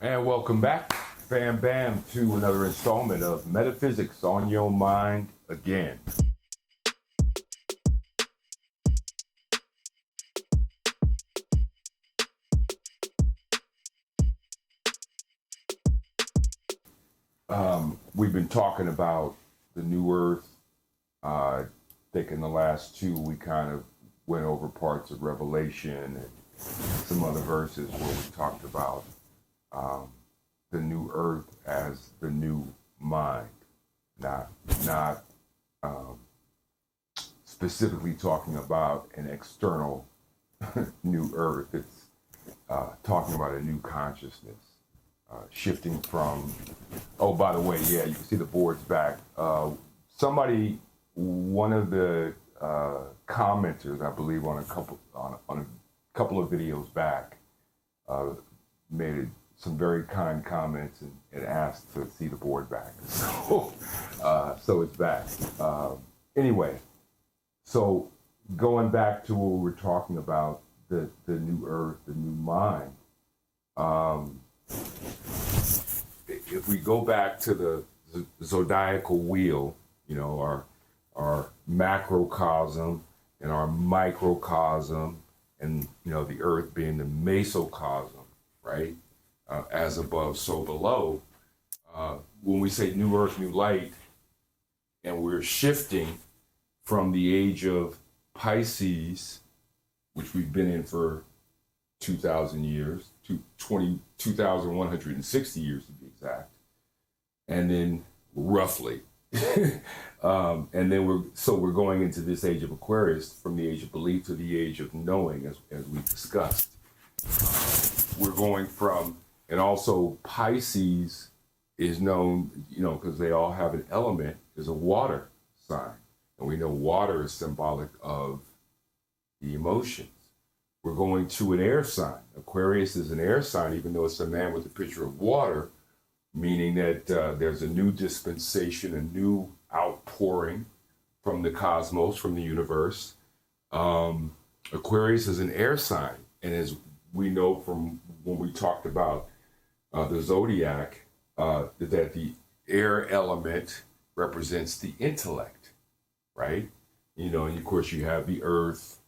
And welcome back, Bam Bam, to another installment of Metaphysics on Your Mind Again. We've been talking about the new earth. I think in the last two, we kind of went over parts of Revelation and some other verses where we talked about the new earth as the new mind, not specifically talking about an external new earth. It's talking about a new consciousness, shifting from. Oh, by the way, yeah, you can see the board's back. One of the commenters, I believe, on a couple of videos back, made some very kind comments and asked to see the board back. So it's back. Anyway, so going back to what we were talking about, the new earth, the new mind. If we go back to the zodiacal wheel, you know, our macrocosm and our microcosm, and you know, the earth being the mesocosm, right? As above, so below. When we say new earth, new light, and we're shifting from the age of Pisces, which we've been in for 2,000 years, to 2,160 years to be exact, and then roughly, and then we're going into this age of Aquarius, from the age of belief to the age of knowing, as we discussed. We're going from, and also Pisces is known, you know, because they all have an element, is a water sign, and we know water is symbolic of the emotions. We're going to an air sign. Aquarius is an air sign, even though it's a man with a picture of water, meaning that there's a new dispensation, a new outpouring from the cosmos, from the universe. Aquarius is an air sign, and as we know from when we talked about the Zodiac, that the air element represents the intellect, right? You know, and of course you have the earth,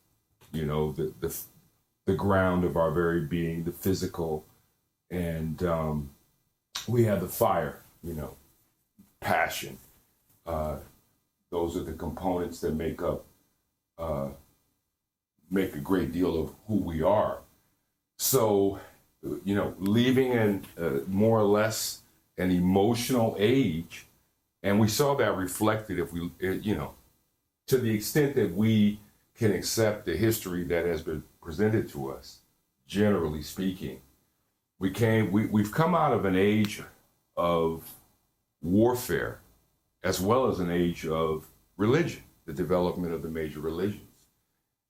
you know, the ground of our very being, the physical, and we have the fire, you know, passion. Those are the components that make a great deal of who we are. So, you know, leaving more or less an emotional age, and we saw that reflected if we, you know, to the extent that we can accept the history that has been presented to us, generally speaking, we've come out of an age of warfare, as well as an age of religion, the development of the major religions,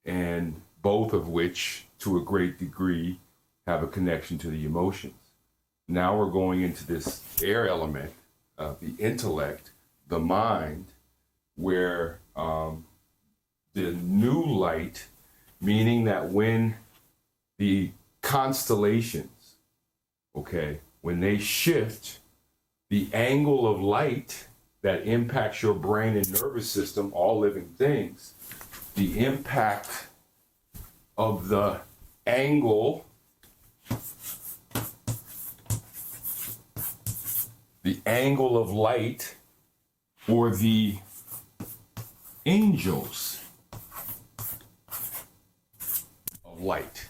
and both of which, to a great degree, have a connection to the emotions. Now we're going into this air element, the intellect, the mind, where the new light, meaning that when the constellations, okay, when they shift, the angle of light that impacts your brain and nervous system, all living things, the impact of the angle, of light, or the angels of light,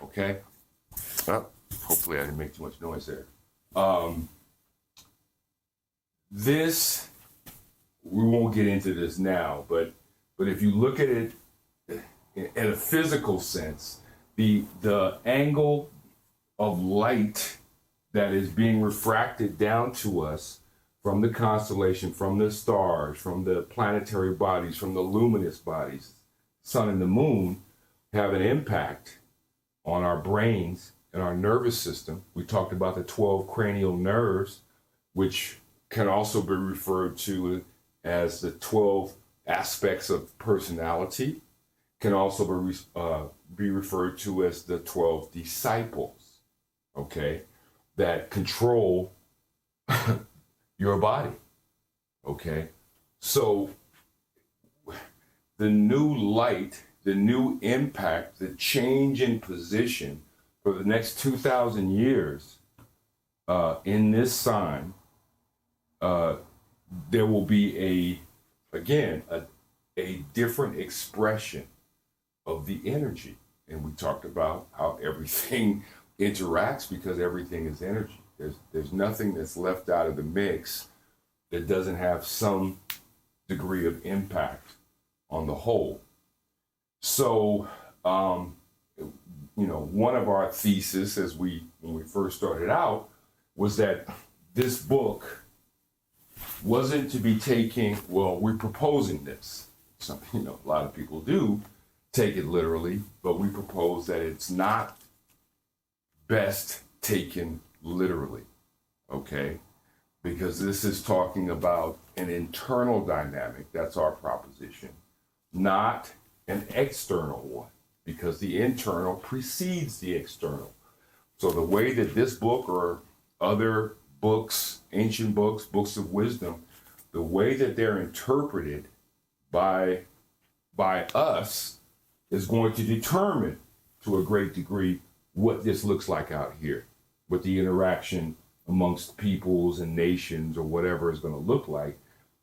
okay? Well, hopefully I didn't make too much noise there. This, we won't get into this now, but if you look at it in a physical sense, the angle of light that is being refracted down to us from the constellation, from the stars, from the planetary bodies, from the luminous bodies, sun and the moon, have an impact on our brains and our nervous system. We talked about the 12 cranial nerves, which can also be referred to as the 12 aspects of personality, can also be referred to as the 12 disciples, okay? that control your body. Okay? So the new light, the new impact, the change in position for the next 2,000 years in this sign, there will be a different expression of the energy. And we talked about how everything interacts because everything is energy. There's nothing that's left out of the mix that doesn't have some degree of impact on the whole. So, one of our theses when we first started out was that this book wasn't to be taking, well, we're proposing this. Something, a lot of people do take it literally, but we propose that it's not best taken literally, okay? Because this is talking about an internal dynamic, that's our proposition, not an external one, because the internal precedes the external. So the way that this book or other books, ancient books, books of wisdom, the way that they're interpreted by us is going to determine to a great degree what this looks like out here, what the interaction amongst peoples and nations or whatever is going to look like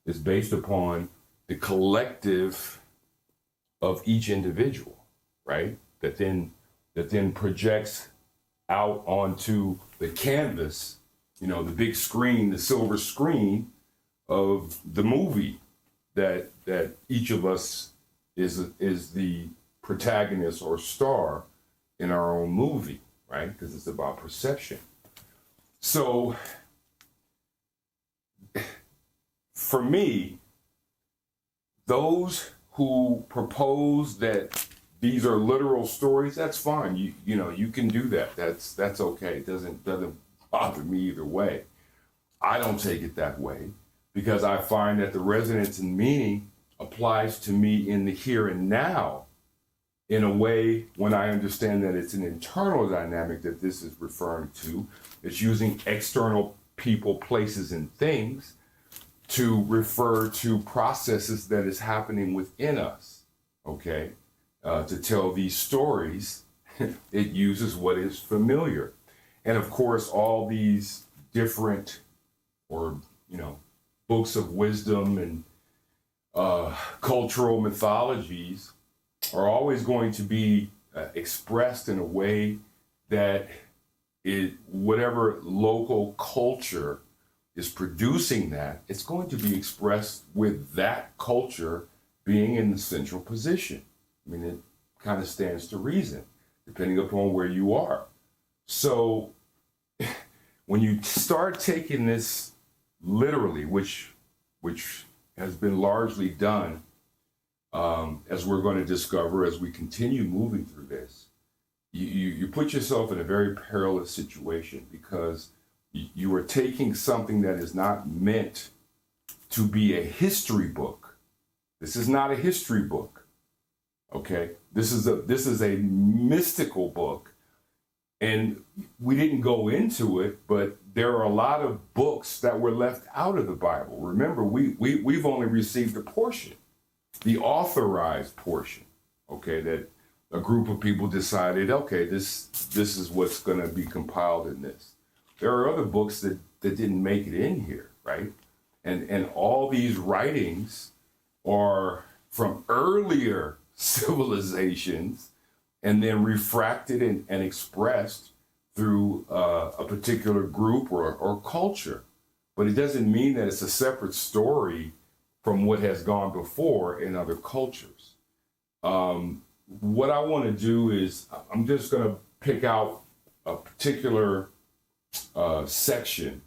is based upon the collective of each individual, right? That then projects out onto the canvas, the big screen, the silver screen of the movie that each of us is the protagonist or star in our own movie, right? Because it's about perception. So for me, those who propose that these are literal stories, that's fine. You can do that. That's okay. It doesn't bother me either way. I don't take it that way because I find that the resonance and meaning applies to me in the here and now in a way when I understand that it's an internal dynamic that this is referring to. It's using external people, places, and things to refer to processes that is happening within us, okay? To tell these stories, it uses what is familiar. And of course, all these different books of wisdom and cultural mythologies are always going to be expressed in a way that whatever local culture is producing that, it's going to be expressed with that culture being in the central position. I mean, it kind of stands to reason, depending upon where you are. So when you start taking this literally, which has been largely done, as we're going to discover as we continue moving through this, you put yourself in a very perilous situation because you are taking something that is not meant to be a history book. This is not a history book, okay? This is a mystical book, and we didn't go into it, but there are a lot of books that were left out of the Bible. Remember, we've only received a portion, the authorized portion, okay, that a group of people decided, okay, this is what's going to be compiled in this. There are other books that didn't make it in here, right? And all these writings are from earlier civilizations and then refracted and expressed through a particular group or culture. But it doesn't mean that it's a separate story from what has gone before in other cultures. What I want to do is I'm just going to pick out a particular section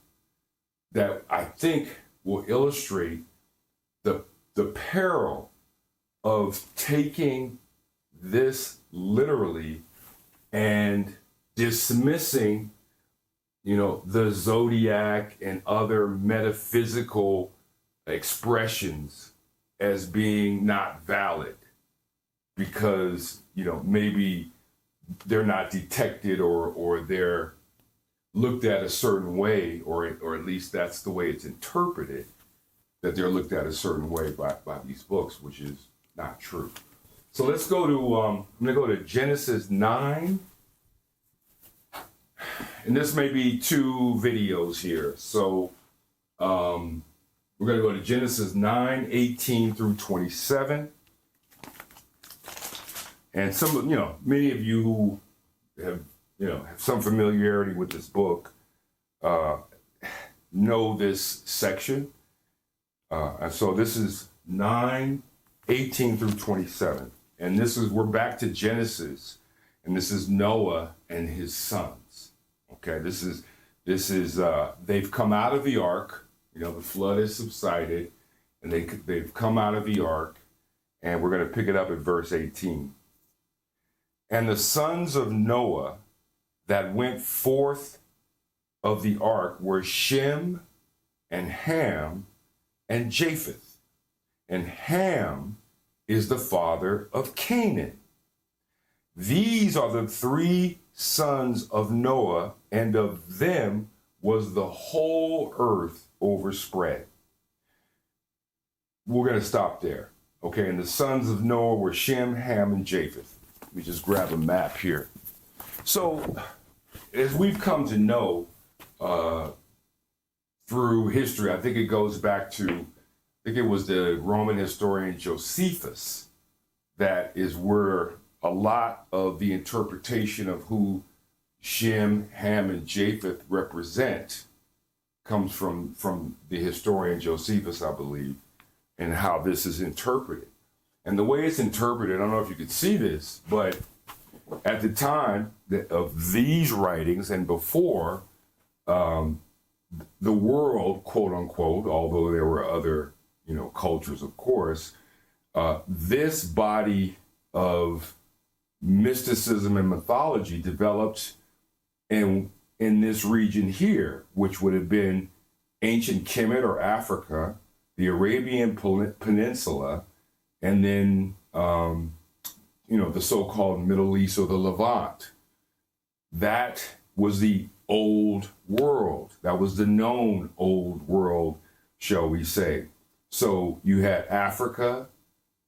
that I think will illustrate the peril of taking this literally and dismissing, the Zodiac and other metaphysical expressions as being not valid because, maybe they're not detected or they're looked at a certain way, or at least that's the way it's interpreted, that they're looked at a certain way by these books, which is not true. So let's go to, I'm going to go to Genesis 9. And this may be 2 videos here. So we're going to go to Genesis 9, 18 through 27. And many of you who have some familiarity with this book know this section. And so this is 9, 18 through 27. And we're back to Genesis, and this is Noah and his sons. Okay, this is they've come out of the ark. The flood has subsided, and they've come out of the ark, and we're going to pick it up at verse 18. And the sons of Noah that went forth of the ark were Shem and Ham and Japheth. And Ham is the father of Canaan. These are the 3 sons of Noah, and of them was the whole earth overspread. We're going to stop there. Okay, and the sons of Noah were Shem, Ham, and Japheth. Let me just grab a map here. So, as we've come to know through history, I think it goes back to, I think it was the Roman historian Josephus, that is where a lot of the interpretation of who Shem, Ham, and Japheth represent comes from the historian Josephus, I believe, and how this is interpreted. And the way it's interpreted, I don't know if you could see this, but at the time of these writings and before, the world, quote unquote, although there were other, cultures, of course, this body of mysticism and mythology developed in this region here, which would have been ancient Kemet or Africa, the Arabian Peninsula, and then, the so-called Middle East or the Levant. That was the old world. That was the known old world, shall we say. So you had Africa,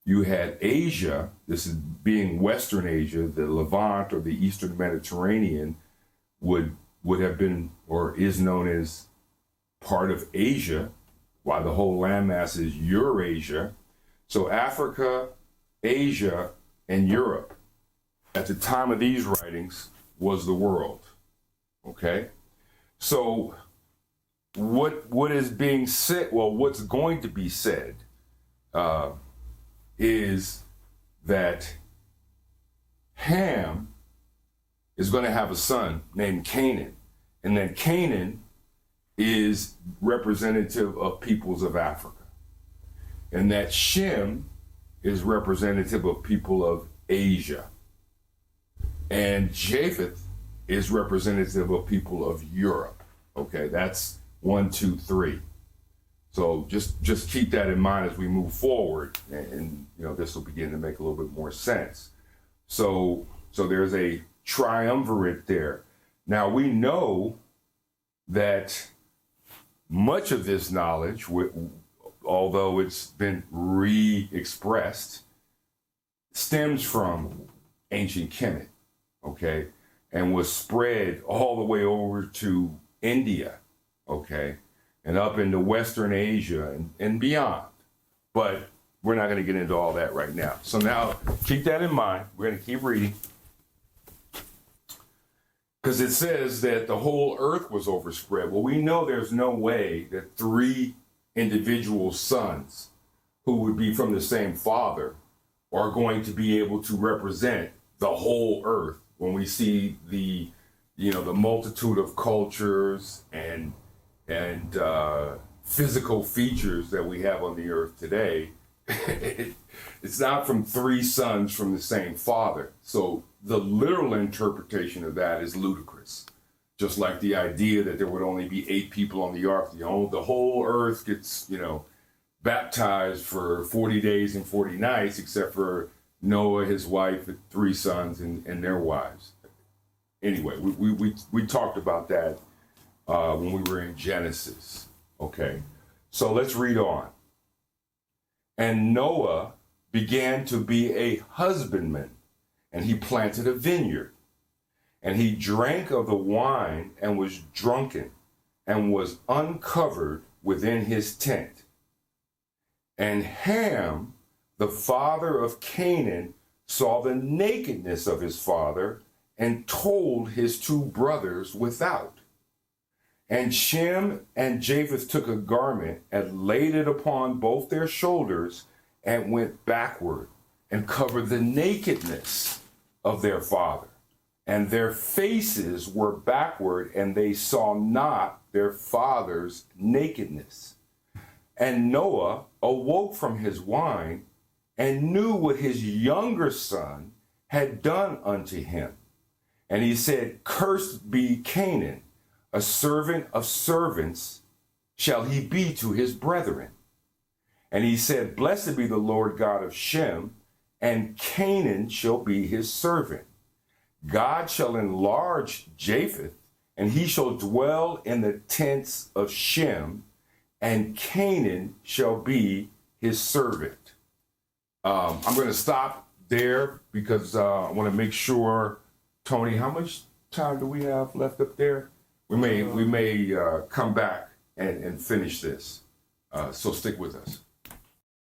you had Asia, this is being Western Asia, the Levant or the Eastern Mediterranean would have been or is known as part of Asia, while the whole landmass is Eurasia. So Africa, Asia, and Europe at the time of these writings was the world. Okay? So what is being said, well, what's going to be said is that Ham is going to have a son named Canaan, and that Canaan is representative of peoples of Africa, and that Shem is representative of people of Asia, and Japheth is representative of people of Europe. Okay, that's 1, 2, 3. So just keep that in mind as we move forward, and this will begin to make a little bit more sense. So there's a triumvirate there. Now we know that much of this knowledge, although it's been re-expressed, stems from ancient Kemet, okay, and was spread all the way over to India, okay, and up into Western Asia and beyond. But we're not going to get into all that right now. So now keep that in mind. We're going to keep reading. Because it says that the whole earth was overspread. Well, we know there's no way that 3 individual sons who would be from the same father are going to be able to represent the whole earth when we see the multitude of cultures and physical features that we have on the earth today. It's not from 3 sons from the same father. So the literal interpretation of that is ludicrous. Just like the idea that there would only be 8 people on the ark. The whole earth gets, baptized for 40 days and 40 nights, except for Noah, his wife, 3 sons, and their wives. Anyway, we talked about that when we were in Genesis. Okay, so let's read on. And Noah began to be a husbandman, and he planted a vineyard. And he drank of the wine and was drunken, and was uncovered within his tent. And Ham, the father of Canaan, saw the nakedness of his father, and told his two brothers without. And Shem and Japheth took a garment and laid it upon both their shoulders, and went backward and covered the nakedness of their father. And their faces were backward, and they saw not their father's nakedness. And Noah awoke from his wine, and knew what his younger son had done unto him. And he said, Cursed be Canaan, a servant of servants shall he be to his brethren. And he said, Blessed be the Lord God of Shem, and Canaan shall be his servant. God shall enlarge Japheth, and he shall dwell in the tents of Shem, and Canaan shall be his servant. I'm going to stop there because I want to make sure, Tony, how much time do we have left up there? We may come back and finish this. So stick with us.